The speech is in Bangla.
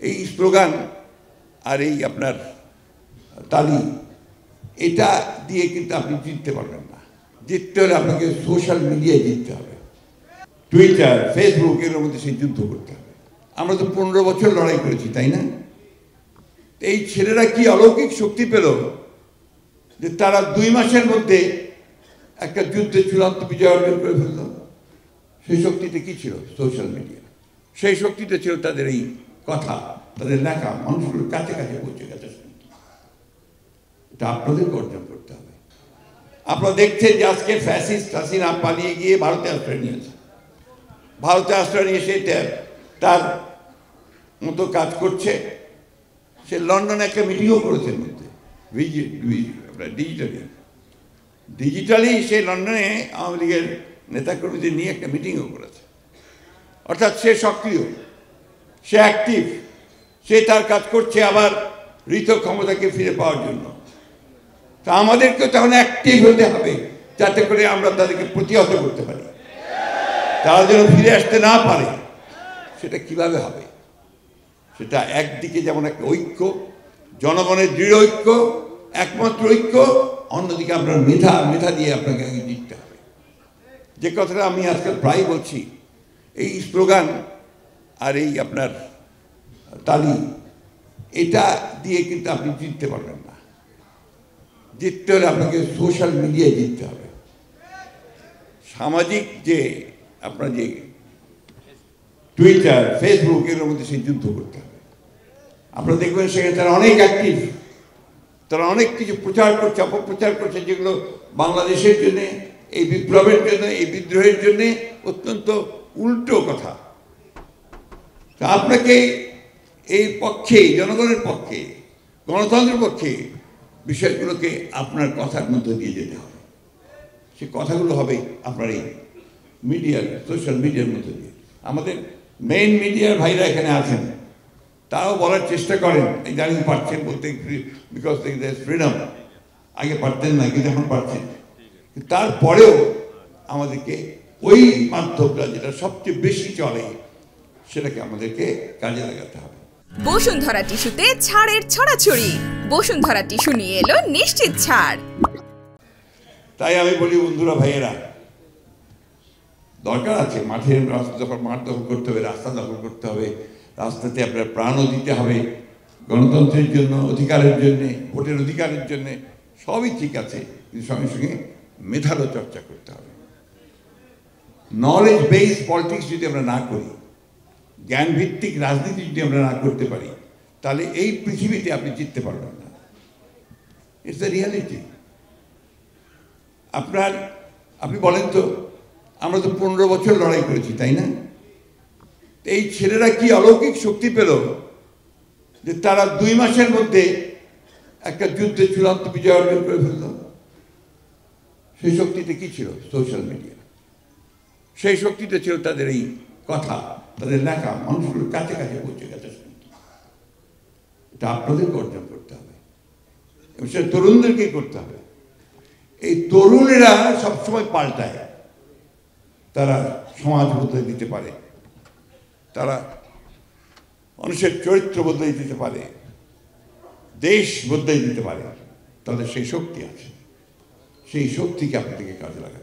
এই স্লোগান আর এই আপনার তালি এটা দিয়ে কিন্তু আপনি জিততে পারবেন না। জিততে হলে আপনাকে সোশ্যাল মিডিয়ায় জিততে হবে, টুইটার, ফেসবুক এর মধ্যে সেই যুদ্ধ করতে হবে। আমরা তো 15 বছর লড়াই করেছি, তাই না? এই ছেলেরা কি অলৌকিক শক্তি পেল যে তারা 2 মাসের মধ্যে একটা যুদ্ধে চূড়ান্ত বিজয় অর্জন করে ফেলল। সেই শক্তিটা কি ছিল? Social media. সেই শক্তিটা ছিল তাদের এই কথা, তাদের লেখা মানুষগুলোর কাছে কাছে পৌঁছে গেছে। এটা আপনাদেরকে অর্জন করতে হবে। আপনারা দেখছেন যে আজকে ফ্যাসিস্ট হাসিনা পালিয়ে গিয়ে ভারতে আশ্রয় নিয়েছে। ভারতে আশ্রয় নিয়ে সে তার মতো কাজ করছে। সে লন্ডনে একটা মিটিংও করেছে মধ্যে ডিজিটালি সে লন্ডনে আওয়ামী লীগের নেতাকর্মীদের নিয়ে একটা মিটিংও করেছে। অর্থাৎ সে সক্রিয়, সে অ্যাক্টিভ, সে তার কাজ করছে আবার ঋত ক্ষমতাকে ফিরে পাওয়ার জন্য। তা আমাদেরকে তখন অ্যাক্টিভ হতে হবে যাতে করে আমরা তাদেরকে প্রতিহত করতে পারি। তারা যেন ফিরে আসতে না পারে। সেটা কিভাবে হবে? সেটা একদিকে যেমন একটা ঐক্য, জনগণের দৃঢ় ঐক্য, একমাত্র ঐক্য, অন্যদিকে আপনার মেধা দিয়ে আপনাকে আগে জিততে হবে। যে কথাটা আমি আজকাল প্রায় বলছি, এই স্লোগান আর এই আপনার তালি এটা দিয়ে কিন্তু আপনি জিততে পারবেন না। জিততে হলে আপনাকে সোশ্যাল মিডিয়ায় জিততে হবে। সামাজিক যে আপনার যে টুইটার, ফেসবুক এর মধ্যে সেই যুদ্ধ করতে হবে। আপনারা দেখবেন সেখানে তারা অনেক অ্যাক্টিভ, তারা অনেক কিছু প্রচার করছে, অপপ্রচার করছে, যেগুলো বাংলাদেশের জন্য, এই বিপ্লবের জন্য, এই বিদ্রোহের জন্য অত্যন্ত উল্টো কথা। তা আপনাকে এই পক্ষে, জনগণের পক্ষে, গণতন্ত্রের পক্ষে বিষয়গুলোকে আপনার কথার মধ্যে দিয়ে যেতে হবে। সে কথাগুলো হবে আপনার এই মিডিয়ার, সোশ্যাল মিডিয়ার মধ্যে দিয়ে। আমাদের মেইন মিডিয়ার ভাইরা এখানে আছেন, তারাও বলার চেষ্টা করেন, এই জানি পারছেন বলতে, বিকজ ফ্রিডম। আগে পারতেন না, কিন্তু এখন পারছেন। তারপরেও আমাদেরকে ওই মাধ্যমটা যেটা সবচেয়ে বেশি চলে সেটাকে আমাদেরকে কাজে লাগাতে হবে। বসুন্ধরা টিস্যুতে ছাড়ের ছড়াছড়ি। বসুন্ধরা টিস্যু নিয়ে এলো নিশ্চিত ছাড়। তাই আমি বলি বন্ধুরা, ভাইয়েরা, দরকার আছে মাঠের রাস্তা যখন মাঠ দখল করতে হবে, রাস্তা দখল করতে হবে, রাস্তাতে আপনার প্রাণও দিতে হবে গণতন্ত্রের জন্য, অধিকারের জন্যে, ভোটের অধিকারের জন্যে, সবই ঠিক আছে। কিন্তু সঙ্গে সঙ্গে মেধারও চর্চা করতে হবে। নলেজ বেসড পলিটিক্স যদি আমরা না করি, জ্ঞানভিত্তিক রাজনীতি যদি আমরা না করতে পারি, তাহলে এই পৃথিবীতে আপনি জিততে পারবেন না। It's the reality. আপনি বলেন তো, আমরা তো 15 বছর লড়াই করেছি, তাই না? এই ছেলেরা কি অলৌকিক শক্তি পেল যে তারা 2 মাসের মধ্যে একটা যুদ্ধে চূড়ান্ত বিজয় অর্জন করে ফেলল। সেই শক্তিটা কি ছিল? Social media. সেই শক্তিটা ছিল তাদের এই কথা, তাদের লেখা মানুষগুলোর কাছে কাছে পৌঁছে গেছে। এটা আপনাদেরকে অর্জন করতে হবে এবং সেটা তরুণদেরকেই করতে হবে। এই তরুণেরা সবসময় পাল্টায়, তারা সমাজ বদলে দিতে পারে, তারা মানুষের চরিত্র বদলে দিতে পারে, দেশ বদলে দিতে পারে। তাদের সেই শক্তি আছে। সেই শক্তিকে আপনাদেরকে কাজে লাগাতে